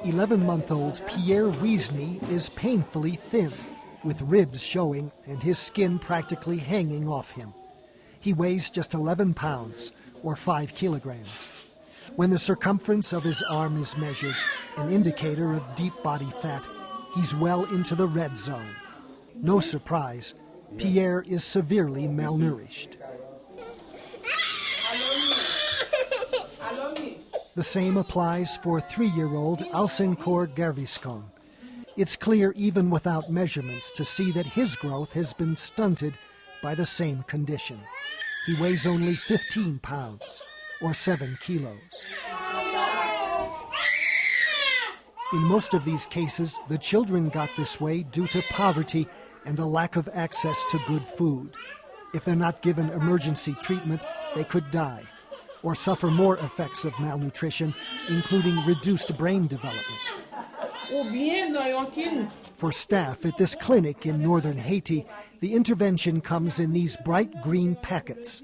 11-month-old Pierre Wiesny is painfully thin, with ribs showing and his skin practically hanging off him. He weighs just 11 pounds, or 5 kilograms. When the circumference of his arm is measured, an indicator of deep body fat, he's well into the red zone. No surprise, Pierre is severely malnourished. The same applies for 3-year-old Alcincor Gerviscon. It's clear even without measurements to see that his growth has been stunted by the same condition. He weighs only 15 pounds, or 7 kilos. In most of these cases, the children got this way due to poverty and a lack of access to good food. If they're not given emergency treatment, they could die or suffer more effects of malnutrition, including reduced brain development. For staff at this clinic in northern Haiti, the intervention comes in these bright green packets.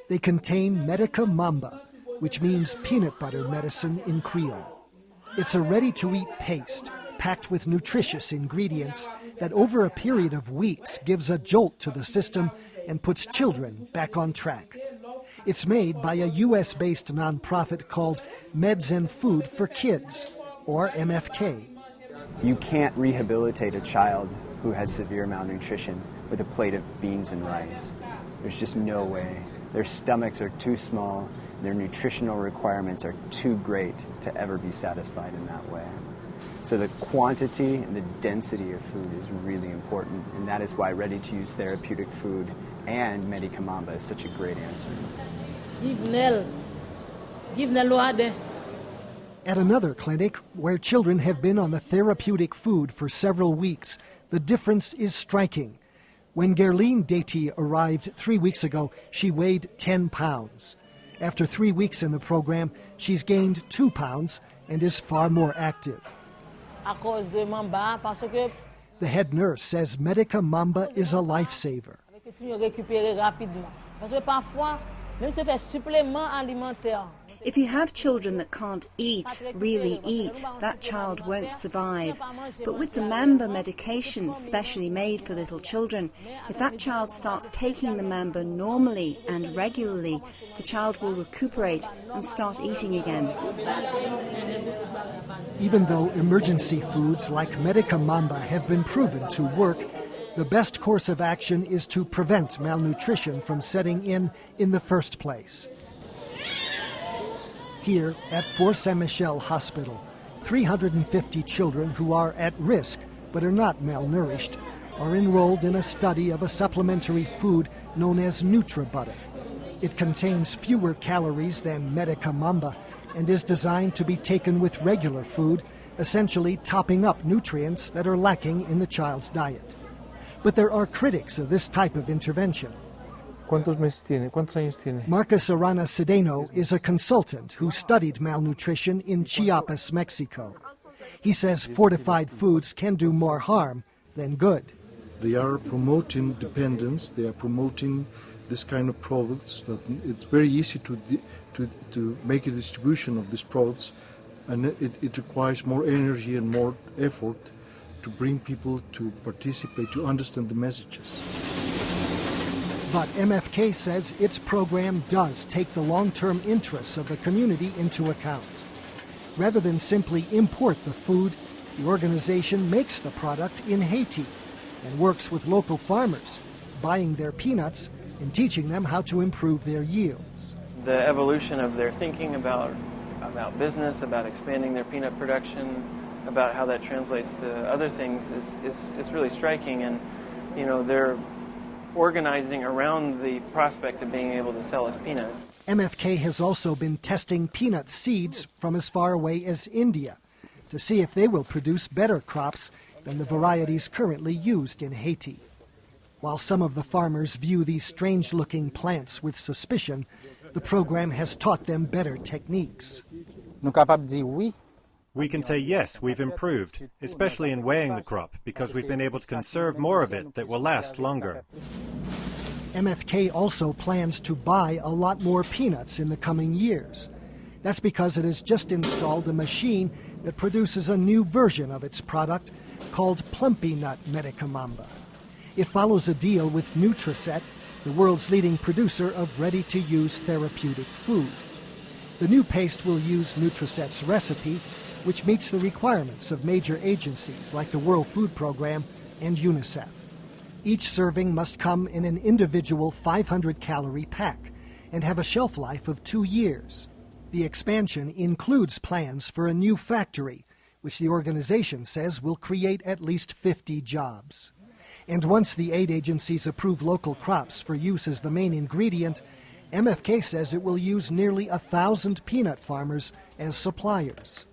They contain Medica Mamba, which means peanut butter medicine in Creole. It's a ready-to-eat paste packed with nutritious ingredients that over a period of weeks gives a jolt to the system and puts children back on track. It's made by a U.S.-based nonprofit called Meds and Food for Kids, or MFK. You can't rehabilitate a child who has severe malnutrition with a plate of beans and rice. There's just no way. Their stomachs are too small, their nutritional requirements are too great to ever be satisfied in that way. So the quantity and the density of food is really important, and that is why ready-to-use therapeutic food and Medica Mamba is such a great answer. At another clinic, where children have been on the therapeutic food for several weeks, the difference is striking. When Gerline Deti arrived 3 weeks ago, she weighed 10 pounds. After 3 weeks in the program, she's gained 2 pounds and is far more active. The head nurse says Medica Mamba is a lifesaver. If you have children that can't really eat, that child won't survive. But with the Mamba medication specially made for little children, if that child starts taking the Mamba normally and regularly, the child will recuperate and start eating again. Even though emergency foods like Medica Mamba have been proven to work, the best course of action is to prevent malnutrition from setting in the first place. Here at Fort Saint-Michel Hospital, 350 children who are at risk but are not malnourished are enrolled in a study of a supplementary food known as NutriButter. It contains fewer calories than Medica Mamba and is designed to be taken with regular food, essentially topping up nutrients that are lacking in the child's diet. But there are critics of this type of intervention. Marcus Arana Cedeno is a consultant who studied malnutrition in Chiapas, Mexico. He says fortified foods can do more harm than good. They are promoting dependence, they are promoting this kind of products, that it's very easy to make a distribution of these products, and it requires more energy and more effort to bring people to participate, to understand the messages. But MFK says its program does take the long-term interests of the community into account. Rather than simply import the food, the organization makes the product in Haiti and works with local farmers, buying their peanuts and teaching them how to improve their yields. The evolution of their thinking about business, about expanding their peanut production, about how that translates to other things is really striking, and they're organizing around the prospect of being able to sell us peanuts. MFK has also been testing peanut seeds from as far away as India to see if they will produce better crops than the varieties currently used in Haiti. While some of the farmers view these strange-looking plants with suspicion, the program has taught them better techniques. We can say yes, we've improved, especially in weighing the crop, because we've been able to conserve more of it that will last longer. MFK also plans to buy a lot more peanuts in the coming years. That's because it has just installed a machine that produces a new version of its product called Plumpy Nut Medica Mamba. It follows a deal with Nutriset, the world's leading producer of ready-to-use therapeutic food. The new paste will use Nutriset's recipe, which meets the requirements of major agencies like the World Food Program and UNICEF. Each serving must come in an individual 500-calorie pack and have a shelf life of 2 years. The expansion includes plans for a new factory, which the organization says will create at least 50 jobs. And once the aid agencies approve local crops for use as the main ingredient, MFK says it will use nearly 1,000 peanut farmers as suppliers.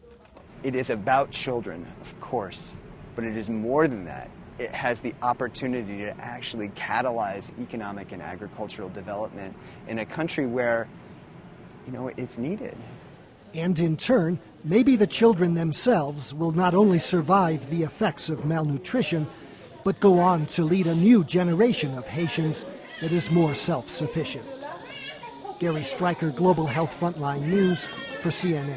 It is about children, of course, but it is more than that. It has the opportunity to actually catalyze economic and agricultural development in a country where, it's needed. And in turn, maybe the children themselves will not only survive the effects of malnutrition, but go on to lead a new generation of Haitians that is more self-sufficient. Gary Stryker, Global Health Frontline News for CNN.